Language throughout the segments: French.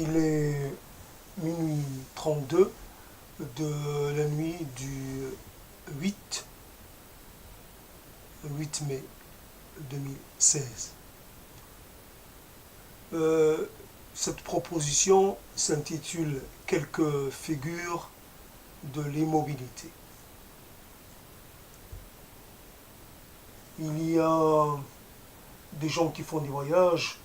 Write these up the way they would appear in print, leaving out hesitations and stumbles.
Il est minuit 32 de la nuit du 8, 8 mai 2016. Cette proposition s'intitule Quelques figures de l'immobilité. Il y a des gens qui font des voyages.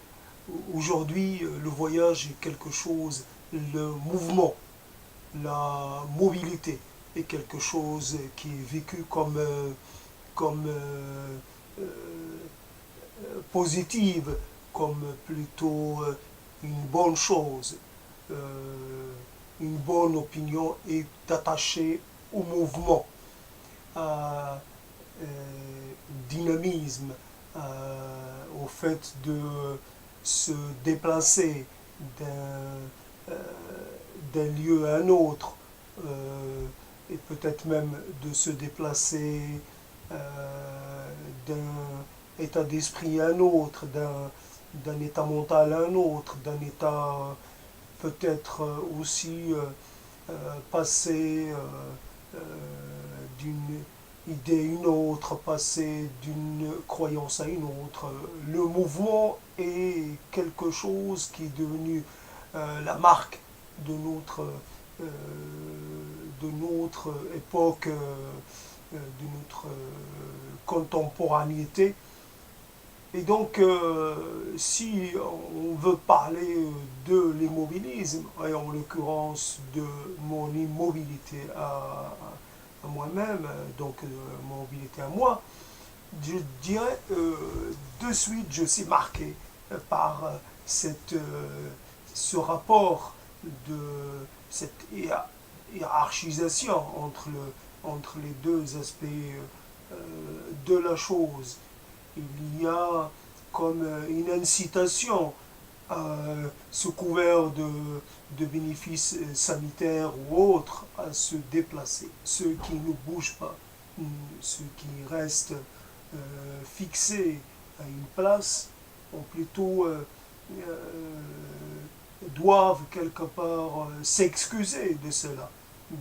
Aujourd'hui, le voyage est quelque chose, le mouvement, la mobilité est quelque chose qui est vécu comme positive, comme plutôt une bonne chose. Une bonne opinion est attachée au mouvement, à dynamisme, au fait de se déplacer d'un lieu à un autre, et peut-être même de se déplacer d'un état d'esprit à un autre, d'un état mental à un autre, d'un état peut-être aussi passer d'une idée à une autre, passer d'une croyance à une autre. Le mouvement est quelque chose qui est devenu la marque de euh, de notre époque, de notre contemporanéité. Et donc, si on veut parler de l'immobilisme, et en l'occurrence de mon immobilité à moi-même, donc mon mobilité à moi, je dirais de suite, je suis marqué par ce rapport de cette hiérarchisation entre les deux aspects de la chose. Il y a comme une incitation sous couvert de bénéfices sanitaires ou autres à se déplacer. Ceux qui ne bougent pas, ceux qui restent fixés à une place, ont plutôt doivent quelque part s'excuser de cela,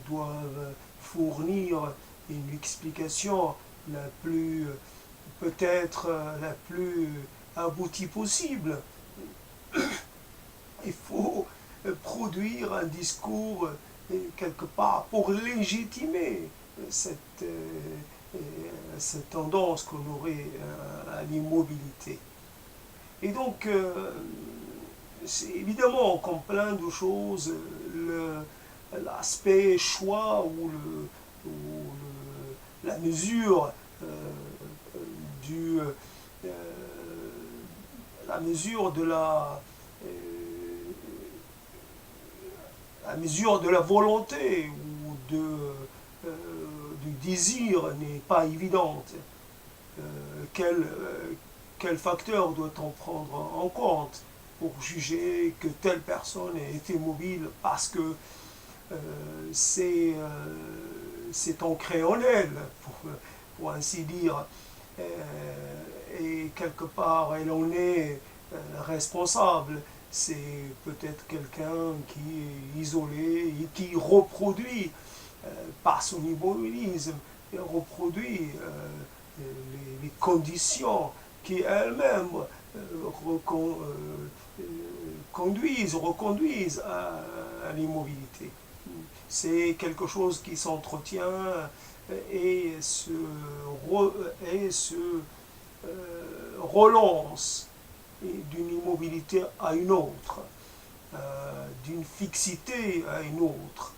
doivent fournir une explication la plus peut-être la plus aboutie possible. Il faut produire un discours quelque part pour légitimer cette tendance qu'on aurait à l'immobilité. Et donc, c'est évidemment, comme plein de choses, l'aspect choix ou la mesure du, la mesure de la mesure de la volonté ou du désir n'est pas évidente. Quel facteur doit-on prendre en compte pour juger que telle personne a été mobile parce que c'est ancré en elle, pour ainsi dire, et quelque part elle en est responsable. C'est peut-être quelqu'un qui est isolé et qui reproduit par son immobilisme, il reproduit les conditions qui elles-mêmes reconduisent à l'immobilité. C'est quelque chose qui s'entretient et se relance d'une immobilité à une autre, d'une fixité à une autre,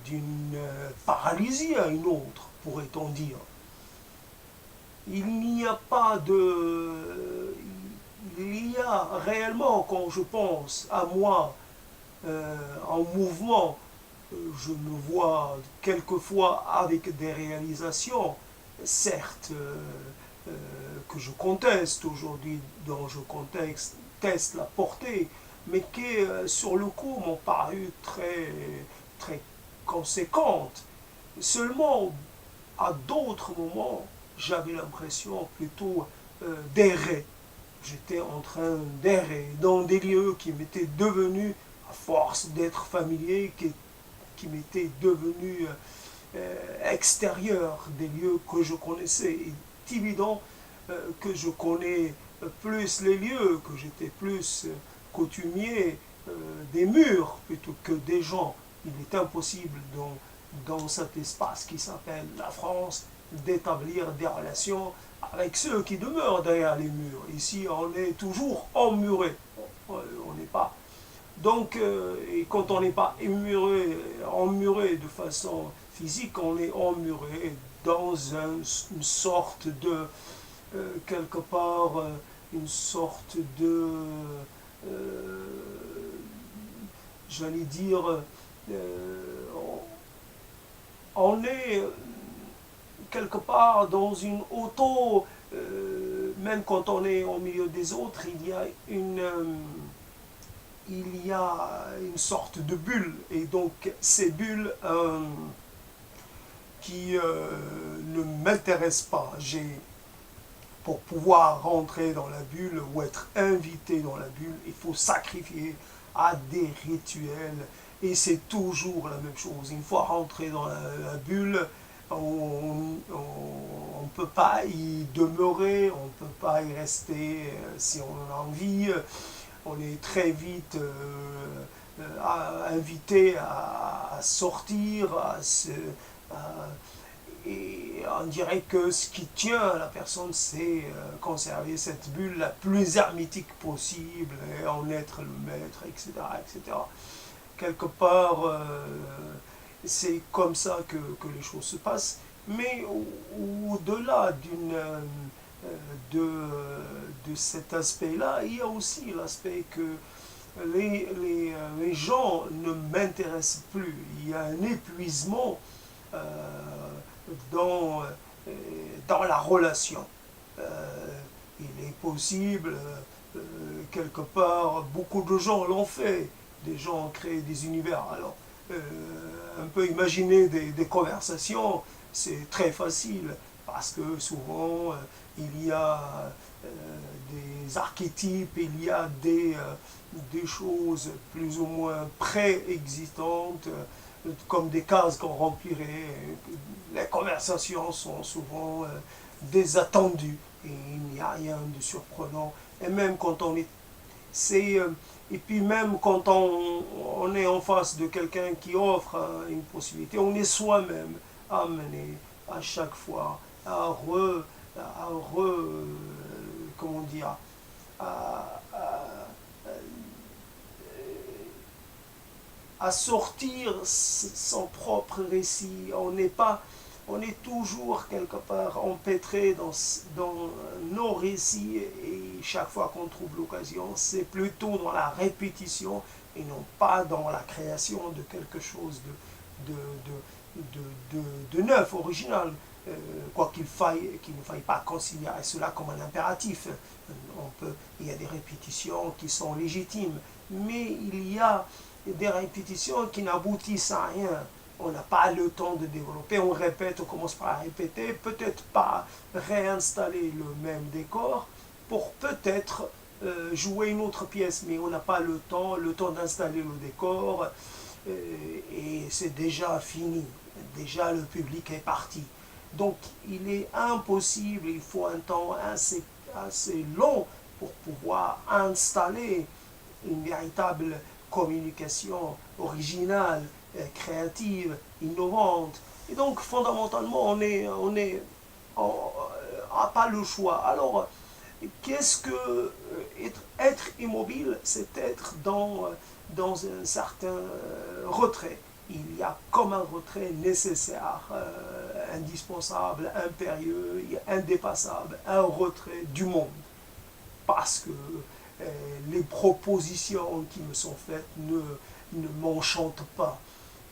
d'une paralysie à une autre, pourrait-on dire. Il n'y a pas de... Il y a réellement, quand je pense à moi en mouvement, je me vois quelquefois avec des réalisations, certes, que je conteste aujourd'hui, dont je conteste la portée, mais qui, sur le coup, m'ont paru très conséquentes. Seulement, à d'autres moments, j'avais l'impression plutôt d'errer. J'étais en train d'errer dans des lieux qui m'étaient devenus force d'être familier, qui m'était devenu extérieur des lieux que je connaissais. Il est évident que je connais plus les lieux, que j'étais plus coutumier des murs plutôt que des gens. Il est impossible dans cet espace qui s'appelle la France d'établir des relations avec ceux qui demeurent derrière les murs. Ici, on est toujours emmuré. On n'est pas. Donc, et quand on n'est pas emmuré de façon physique, on est emmuré dans une sorte de, quelque part, une sorte de, euh, j'allais dire, on est quelque part dans une auto, même quand on est au milieu des autres, il y a une sorte de bulle. Et donc ces bulles qui ne m'intéressent pas. Pour pouvoir rentrer dans la bulle ou être invité dans la bulle, il faut sacrifier à des rituels. Et c'est toujours la même chose. Une fois rentré dans la bulle, on ne peut pas y demeurer, on ne peut pas y rester si on a envie. On est très vite invité à sortir, et on dirait que ce qui tient à la personne, c'est conserver cette bulle la plus hermétique possible, et en être le maître, etc. etc. Quelque part, c'est comme ça que les choses se passent. Mais au-delà de cet aspect-là, il y a aussi l'aspect que les gens ne m'intéressent plus. Il y a un épuisement euh, dans, euh, dans la relation. Il est possible, quelque part, beaucoup de gens l'ont fait. Des gens ont créé des univers. Alors, on peut imaginer des conversations, c'est très facile, parce que souvent, il y a des archétypes, il y a des choses plus ou moins préexistantes, comme des cases qu'on remplirait. Les conversations sont souvent désattendues, et il n'y a rien de surprenant. Et même quand on est... C'est, et puis même quand on est en face de quelqu'un qui offre une possibilité, on est soi-même amené à chaque fois comment dire, à, à sortir son propre récit. On est toujours quelque part empêtré dans nos récits, et chaque fois qu'on trouve l'occasion, c'est plutôt dans la répétition et non pas dans la création de quelque chose de, de neuf, original. Quoi qu'il ne faille pas considérer cela comme un impératif. Il y a des répétitions qui sont légitimes, mais il y a des répétitions qui n'aboutissent à rien. On n'a pas le temps de développer, on répète, on commence par répéter, peut-être pas réinstaller le même décor pour peut-être jouer une autre pièce, mais on n'a pas le temps d'installer le décor, et c'est déjà fini, déjà le public est parti. Donc il est impossible, il faut un temps assez long pour pouvoir installer une véritable communication originale, créative, innovante. Et donc fondamentalement, on n'a pas le choix. Alors, qu'est-ce que être immobile, c'est être dans un certain retrait. Il y a comme un retrait nécessaire, indispensable, impérieux, indépassable, un retrait du monde. Parce que les propositions qui me sont faites ne m'enchantent pas.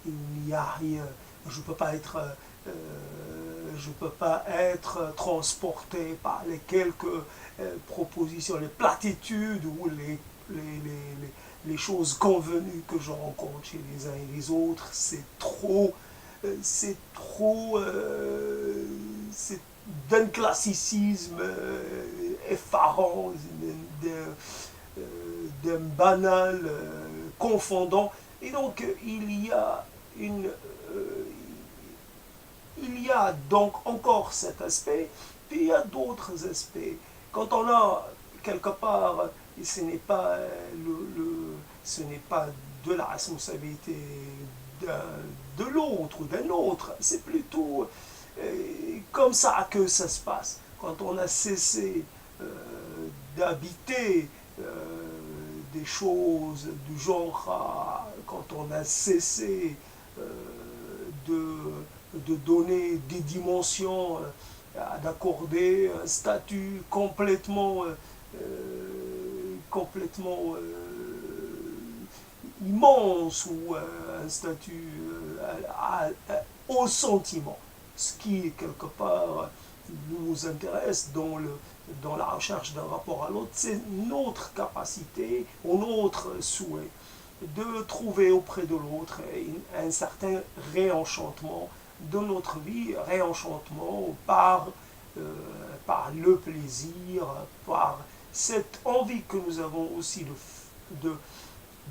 Il n'y a rien. Je ne peux pas être, transporté par les quelques propositions, les platitudes ou les choses convenues que je rencontre chez les uns et les autres. C'est d'un classicisme effarant, d'un banal confondant. Et donc, une, euh, il y a donc encore cet aspect, puis il y a d'autres aspects. Quand on a quelque part, et ce n'est pas, ce n'est pas de la responsabilité de l'autre ou d'un autre, c'est plutôt comme ça que ça se passe. Quand on a cessé euh, d'habiter des choses du genre, quand on a cessé euh, de donner des dimensions, d'accorder un statut complètement immense ou un statut au sentiment, ce qui quelque part nous intéresse dans la recherche d'un rapport à l'autre, c'est notre capacité ou notre souhait de trouver auprès de l'autre un certain réenchantement de notre vie, réenchantement euh, par le plaisir, par cette envie que nous avons aussi de,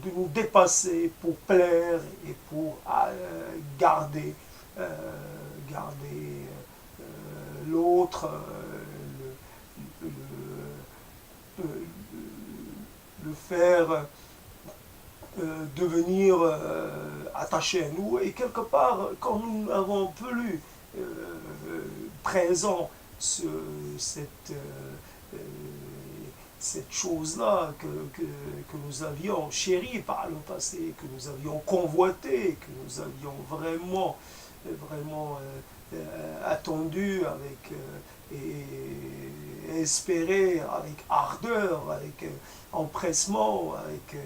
de nous dépasser pour plaire et pour garder, euh, garder l'autre, le, le, le faire devenir attaché à nous. Et quelque part, quand nous n'avons plus présent cette, cette chose-là que nous avions chérie par le passé, que nous avions convoité, que nous avions vraiment attendu avec et espéré avec ardeur, avec empressement, avec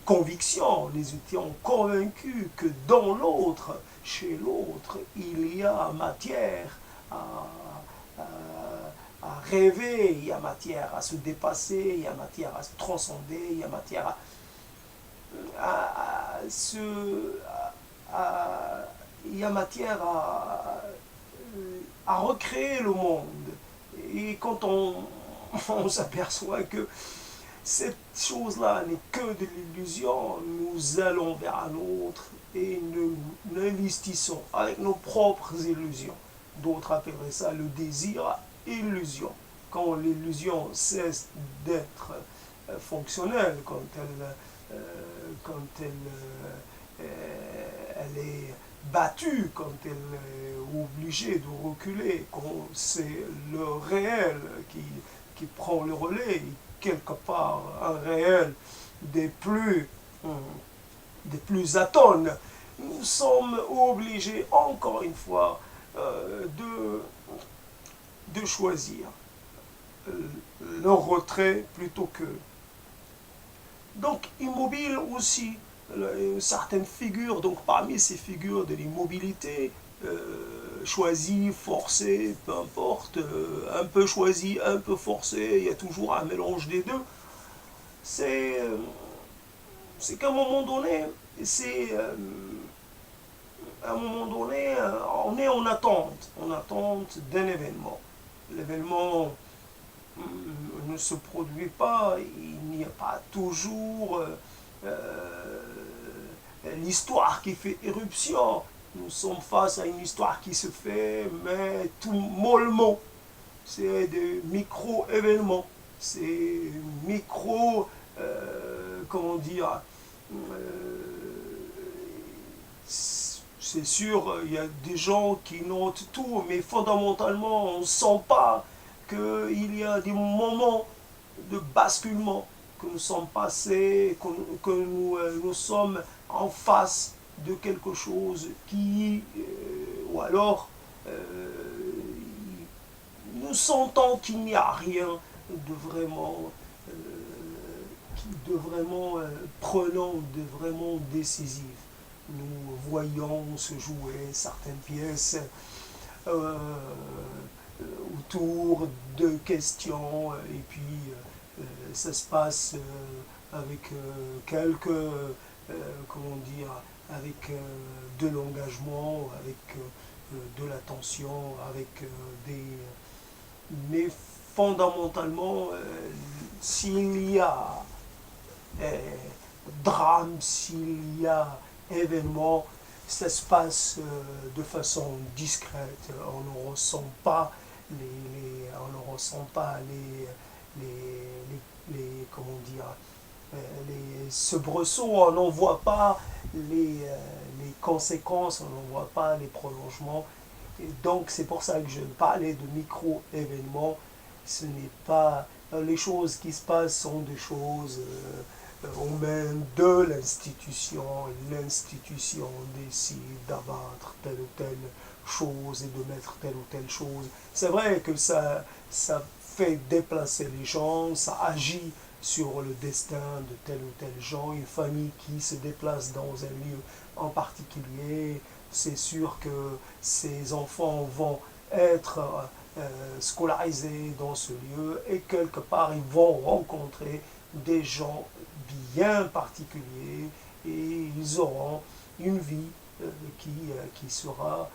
conviction. Nous étions convaincus que dans l'autre, chez l'autre, il y a matière à, à, à rêver, il y a matière à se dépasser, il y a matière à se transcender, il y a matière il y a matière à recréer le monde. Et quand on s'aperçoit que cette chose-là n'est que de l'illusion, nous allons vers un autre et nous investissons avec nos propres illusions. D'autres appelleraient ça le désir illusion. Quand l'illusion cesse d'être fonctionnelle, elle est battue, quand elle est obligée de reculer, quand c'est le réel qui prend le relais, quelque part un réel des plus atones, nous sommes obligés encore une fois de choisir le retrait plutôt que. Donc immobile aussi, certaines figures, donc parmi ces figures de l'immobilité, choisie, forcée, peu importe, un peu choisi, un peu forcé, il y a toujours un mélange des deux. C'est qu'à un moment donné, on est en attente d'un événement. L'événement ne se produit pas, il n'y a pas toujours l'histoire qui fait éruption. Nous sommes face à une histoire qui se fait, mais tout mollement. C'est des micro-événements. C'est comment dire, c'est sûr, il y a des gens qui notent tout, mais fondamentalement, on ne sent pas qu'il y a des moments de basculement, que nous sommes passés, que nous sommes en face de quelque chose qui, ou alors, nous sentons qu'il n'y a rien de vraiment, prenant, de vraiment décisif. Nous voyons se jouer certaines pièces autour de questions et puis ça se passe avec comment dire, avec de l'engagement, avec de l'attention, avec mais fondamentalement, s'il y a drame, s'il y a événement, ça se passe de façon discrète. On ne ressent pas on ne ressent pas comment dire, les soubresauts, on n'en voit pas les conséquences, on n'en voit pas les prolongements. Et donc c'est pour ça que je parlais de micro-événements. Ce n'est pas les choses qui se passent sont des choses au même de l'institution. L'institution décide d'abattre telle ou telle chose et de mettre telle ou telle chose. C'est vrai que ça fait déplacer les gens, ça agit sur le destin de tel ou tel gens, une famille qui se déplace dans un lieu en particulier, c'est sûr que ces enfants vont être scolarisés dans ce lieu et quelque part ils vont rencontrer des gens bien particuliers et ils auront une vie qui sera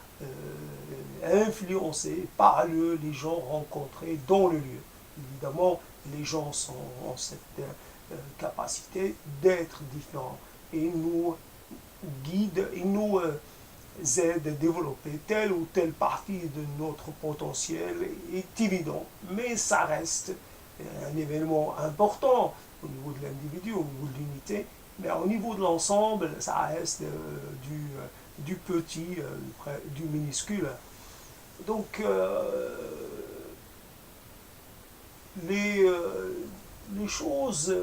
influencée par les gens rencontrés dans le lieu. Évidemment, les gens ont cette capacité d'être différents et nous guident, et nous aident à développer telle ou telle partie de notre potentiel est évident, mais ça reste un événement important au niveau de l'individu, au niveau de l'unité, mais au niveau de l'ensemble, ça reste du petit, du minuscule. Donc, les, euh, les choses,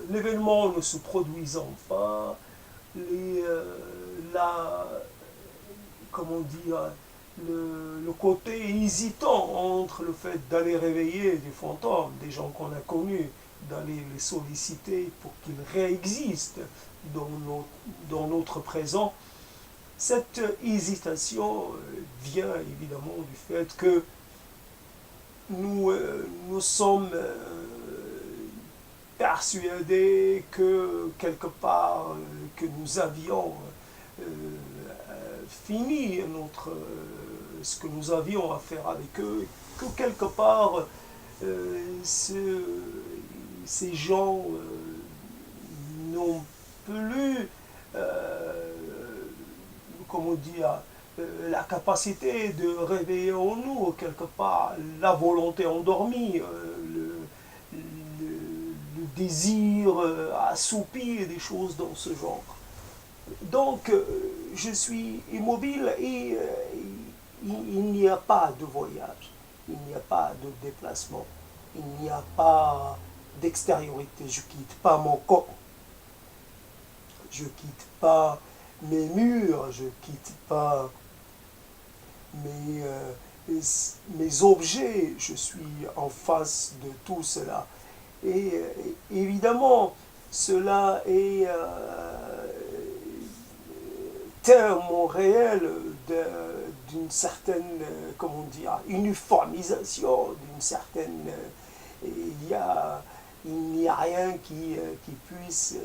l'événement ne se produisant pas, la, comment dire, le côté hésitant entre le fait d'aller réveiller des fantômes, des gens qu'on a connus, d'aller les solliciter pour qu'ils réexistent dans notre présent, cette hésitation vient évidemment du fait que nous sommes persuadés que quelque part que nous avions euh, fini ce que nous avions à faire avec eux, que quelque part ces gens n'ont plus, comment dire, la capacité de réveiller en nous quelque part la volonté endormie, le désir assoupi, des choses dans ce genre. Donc je suis immobile et il n'y a pas de voyage, il n'y a pas de déplacement, il n'y a pas d'extériorité. Je ne quitte pas mon corps, je ne quitte pas mes murs, je ne quitte pas mes objets, je suis en face de tout cela. Et évidemment, cela est tellement réel d'une certaine, comment dire, uniformisation, d'une certaine... il n'y a rien qui puisse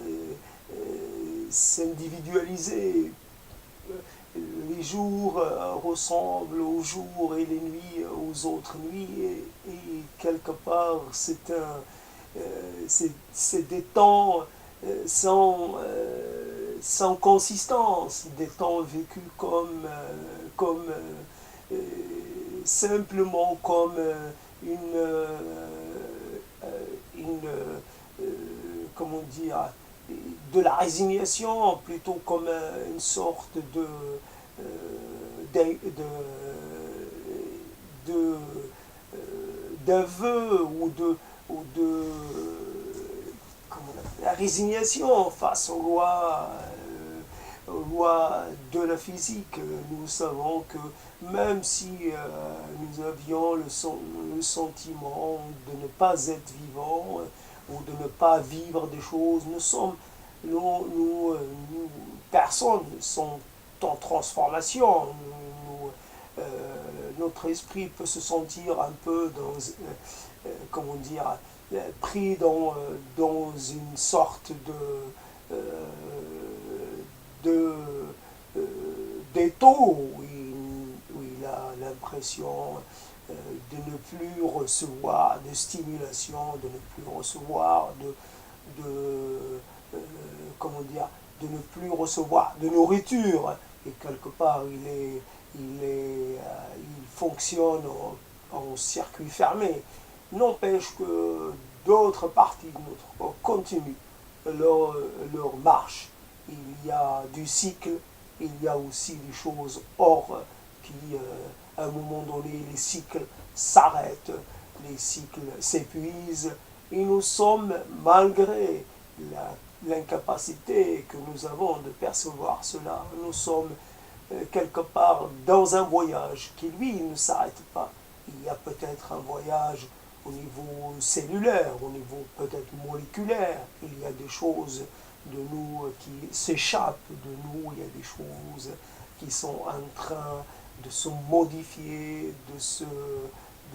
s'individualiser. Les jours ressemblent aux jours et les nuits aux autres nuits et quelque part c'est des temps sans consistance, des temps vécus euh, simplement comme une comment dire, de la résignation, plutôt comme une sorte de, de, d'aveu ou de la résignation face aux lois de la physique. Nous savons que même si nous avions le sentiment de ne pas être vivants ou de ne pas vivre des choses, personnes sont en transformation. Notre esprit peut se sentir un peu comment dire, pris dans une sorte de d'étau où il a l'impression de ne plus recevoir de stimulation, de ne plus recevoir comment dire, de ne plus recevoir de nourriture, et quelque part il fonctionne en circuit fermé. N'empêche que d'autres parties de notre corps continuent leur marche. Il y a du cycle, il y a aussi des choses hors qui, à un moment donné, les cycles s'arrêtent, les cycles s'épuisent, et nous sommes, malgré l'incapacité que nous avons de percevoir cela, nous sommes quelque part dans un voyage qui, lui, ne s'arrête pas. Il y a peut-être un voyage au niveau cellulaire, au niveau peut-être moléculaire. Il y a des choses de nous qui s'échappent de nous, il y a des choses qui sont en train de se modifier, de se,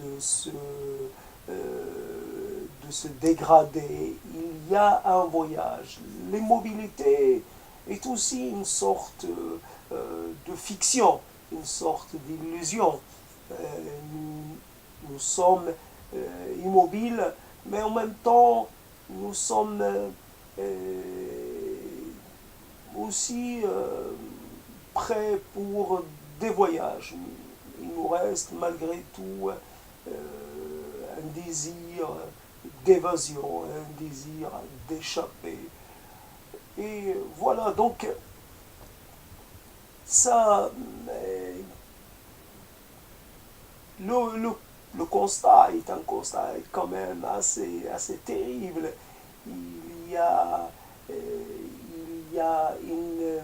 de se dégrader. Il y a un voyage. L'immobilité est aussi une sorte de fiction, une sorte d'illusion. Nous sommes immobiles, mais en même temps, nous sommes aussi prêts pour des voyages. Il nous reste malgré tout un désir d'évasion, un désir d'échapper. Et voilà, donc ça, le constat est un constat quand même assez terrible. Il y a, il y a une...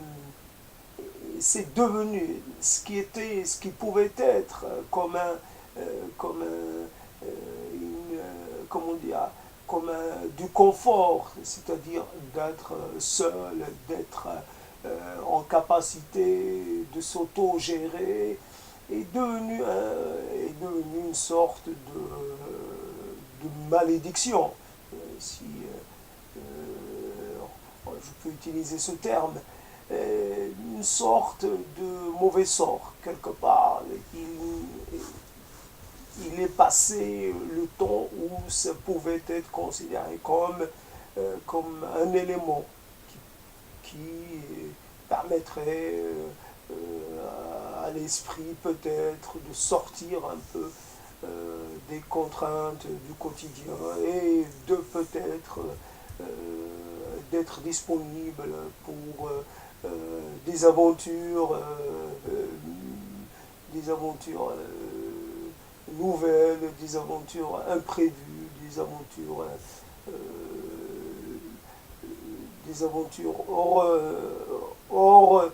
C'est devenu ce qui pouvait être comme comment dire, comme du confort, c'est-à-dire d'être seul, d'être en capacité de s'auto-gérer, est devenu une sorte de malédiction, si je peux utiliser ce terme, une sorte de mauvais sort, quelque part. Il est passé le temps où ça pouvait être considéré comme un élément qui permettrait à l'esprit peut-être de sortir un peu des contraintes du quotidien et de peut-être d'être disponible pour des aventures nouvelles, des aventures imprévues, euh, des aventures hors,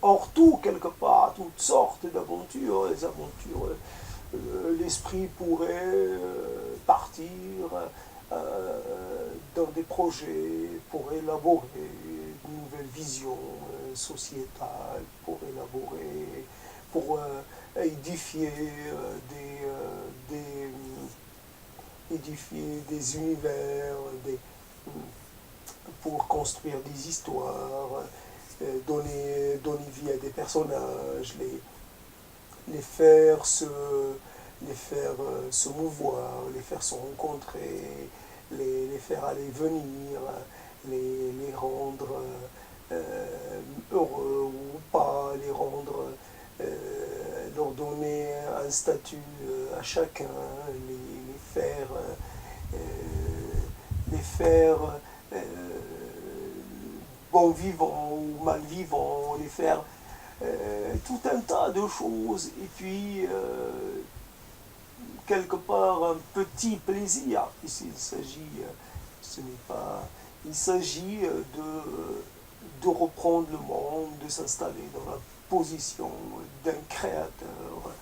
hors tout quelque part, toutes sortes d'aventures, les aventures, l'esprit pourrait partir dans des projets pour élaborer une nouvelle vision sociétale, pour élaborer, pour édifier édifier des univers, pour construire des histoires, donner vie à des personnages, les faire se mouvoir, les faire se rencontrer, les faire aller venir, les rendre heureux ou pas, leur donner un statut à chacun, euh, les faire bons vivants ou mal vivants, les faire tout un tas de choses, et puis quelque part un petit plaisir. Ici, ce n'est pas, il s'agit de reprendre le monde, de s'installer dans la position d'un créateur,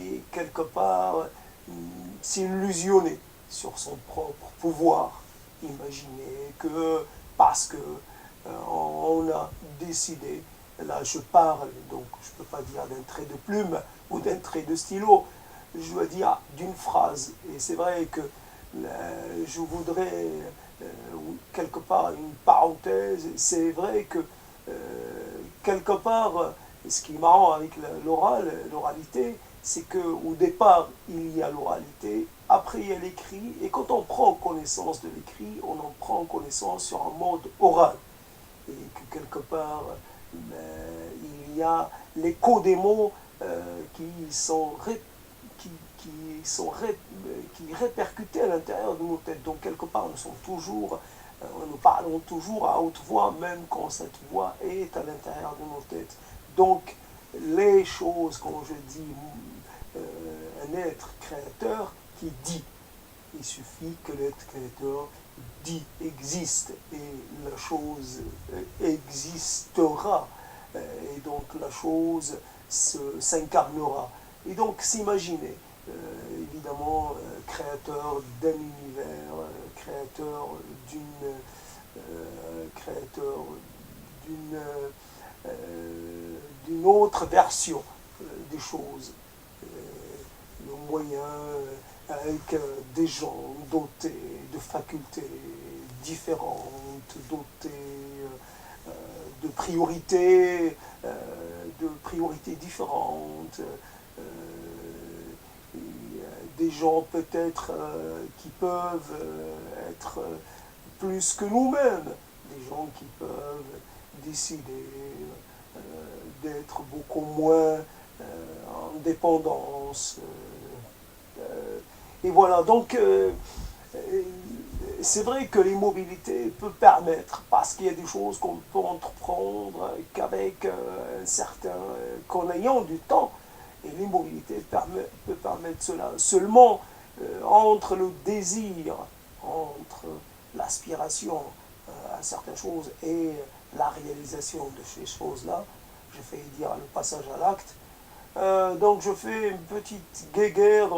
et quelque part s'illusionner sur son propre pouvoir. Imaginer que parce que on a décidé, là je parle, donc je ne peux pas dire d'un trait de plume ou d'un trait de stylo, je dois dire d'une phrase. Et c'est vrai que je voudrais quelque part une parenthèse. C'est vrai que quelque part Et ce qui est marrant avec l'oralité, c'est qu'au départ, il y a l'oralité, après il y a l'écrit, et quand on prend connaissance de l'écrit, on en prend connaissance sur un mode oral. Et que quelque part, il y a l'écho des mots qui sont qui répercutés à l'intérieur de nos têtes. Donc quelque part, nous parlons toujours à haute voix, même quand cette voix est à l'intérieur de nos têtes. Donc les choses, quand je dis un être créateur qui dit, il suffit que l'être créateur dit, existe, et la chose existera, et donc la chose s'incarnera. Et donc s'imaginer, évidemment, créateur d'un univers, créateur d'une autre version des choses, le moyen avec des gens dotés de facultés différentes, dotés de priorités différentes, des gens peut-être qui peuvent être plus que nous-mêmes, des gens qui peuvent décider d'être beaucoup moins en dépendance. Et voilà, donc c'est vrai que l'immobilité peut permettre, parce qu'il y a des choses qu'on peut entreprendre qu'avec un certain, qu'en ayant du temps, et l'immobilité peut permettre cela. Seulement, entre le désir, entre l'aspiration à certaines choses et la réalisation de ces choses-là, je fais dire le passage à l'acte. Donc je fais une petite guéguerre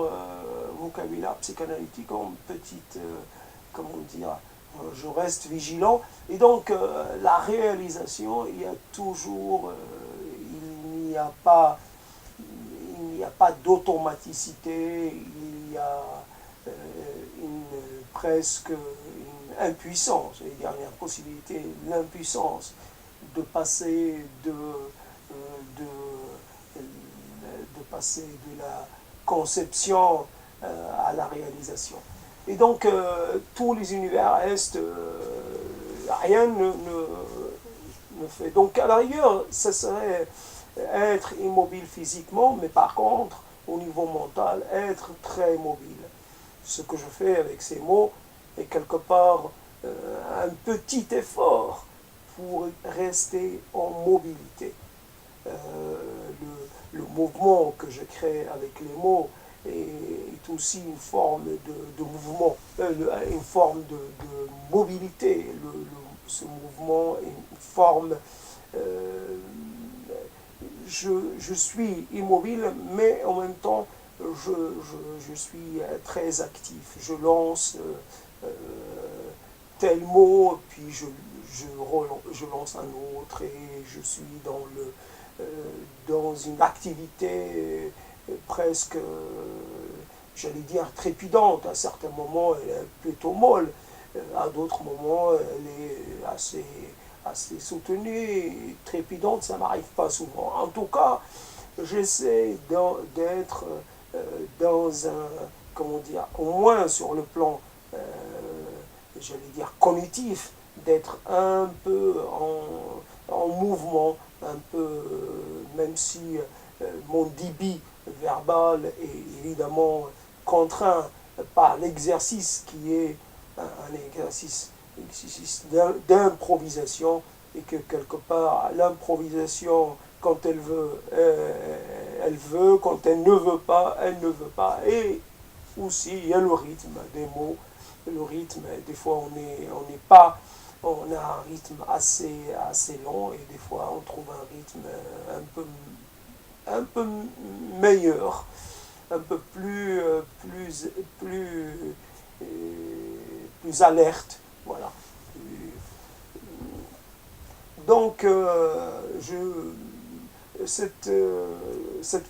vocabulaire psychanalytique, une petite, comment dire, je reste vigilant. Et donc la réalisation, il y a toujours, il n'y a pas d'automaticité, il y a presque une impuissance, et il y a la possibilité, l'impuissance de passer de passer de la conception à la réalisation. Et donc, tous les univers restent, rien ne fait. Donc, à la rigueur, ça serait être immobile physiquement, mais par contre, au niveau mental, être très mobile. Ce que je fais avec ces mots est quelque part un petit effort pour rester en mobilité. Le mouvement que je crée avec les mots est aussi une forme de mouvement, une forme de mobilité. Ce mouvement est une forme... je suis immobile, mais en même temps, je suis très actif. Je lance tel mot, puis je lance un autre, et je suis dans une activité presque, j'allais dire, trépidante. À certains moments, elle est plutôt molle. À d'autres moments, elle est assez soutenue. Trépidante, ça n'arrive pas souvent. En tout cas, j'essaie d'être dans un, comment dire, au moins sur le plan, j'allais dire, cognitif, d'être un peu en mouvement, un peu, même si mon débit verbal est évidemment contraint par l'exercice qui est un exercice d'improvisation, et que quelque part l'improvisation, quand elle veut, elle veut, quand elle ne veut pas, elle ne veut pas. Et aussi il y a le rythme des mots, le rythme, des fois on a un rythme assez long, et des fois on trouve un rythme un peu meilleur, un peu plus alerte, voilà. Donc cette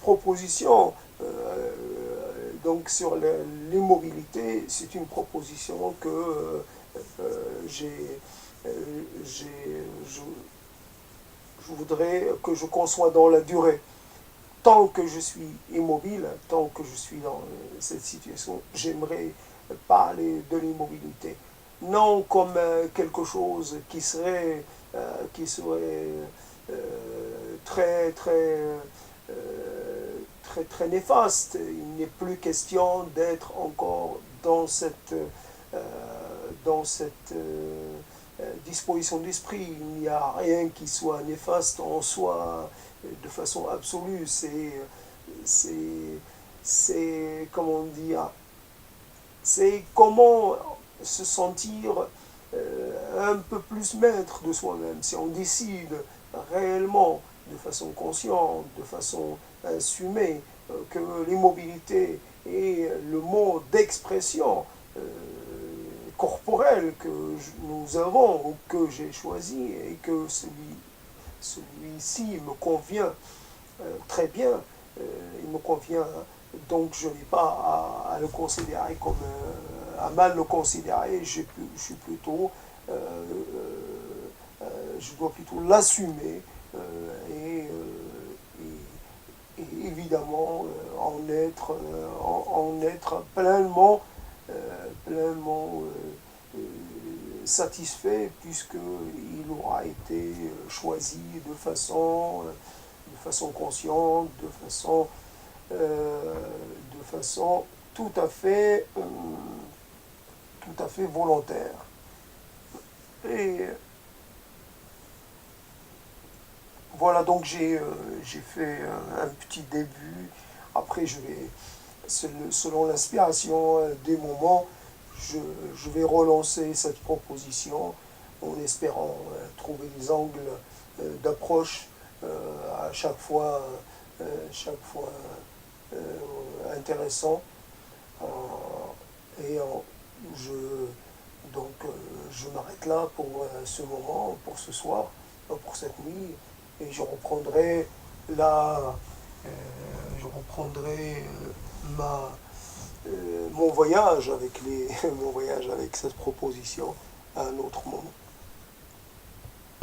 proposition donc sur l'immobilité, c'est une proposition que j'ai je voudrais que je conçois dans la durée. Tant que je suis immobile, tant que je suis dans cette situation, j'aimerais parler de l'immobilité. Non comme quelque chose qui serait très, très, très néfaste. Il n'est plus question d'être encore euh, dans cette disposition d'esprit. Il n'y a rien qui soit néfaste en soi de façon absolue. Comment dire, c'est comment se sentir un peu plus maître de soi-même. Si on décide réellement, de façon consciente, de façon assumée, que l'immobilité est le mode d'expression corporel que nous avons ou que j'ai choisi et que celui-ci me convient très bien, il me convient, donc je n'ai pas à le considérer comme à mal le considérer, suis plutôt, je dois plutôt l'assumer et, et évidemment en être pleinement satisfait puisqu'il aura été choisi de façon consciente, de façon tout à fait volontaire. Et voilà, donc j'ai fait un petit début. Après, selon l'inspiration des moments, je vais relancer cette proposition en espérant trouver des angles d'approche à chaque fois intéressants. Et je, donc, je m'arrête là pour ce moment, pour ce soir, pour cette nuit, et je reprendrai la, je reprendrai mon voyage avec mon voyage avec cette proposition à un autre moment.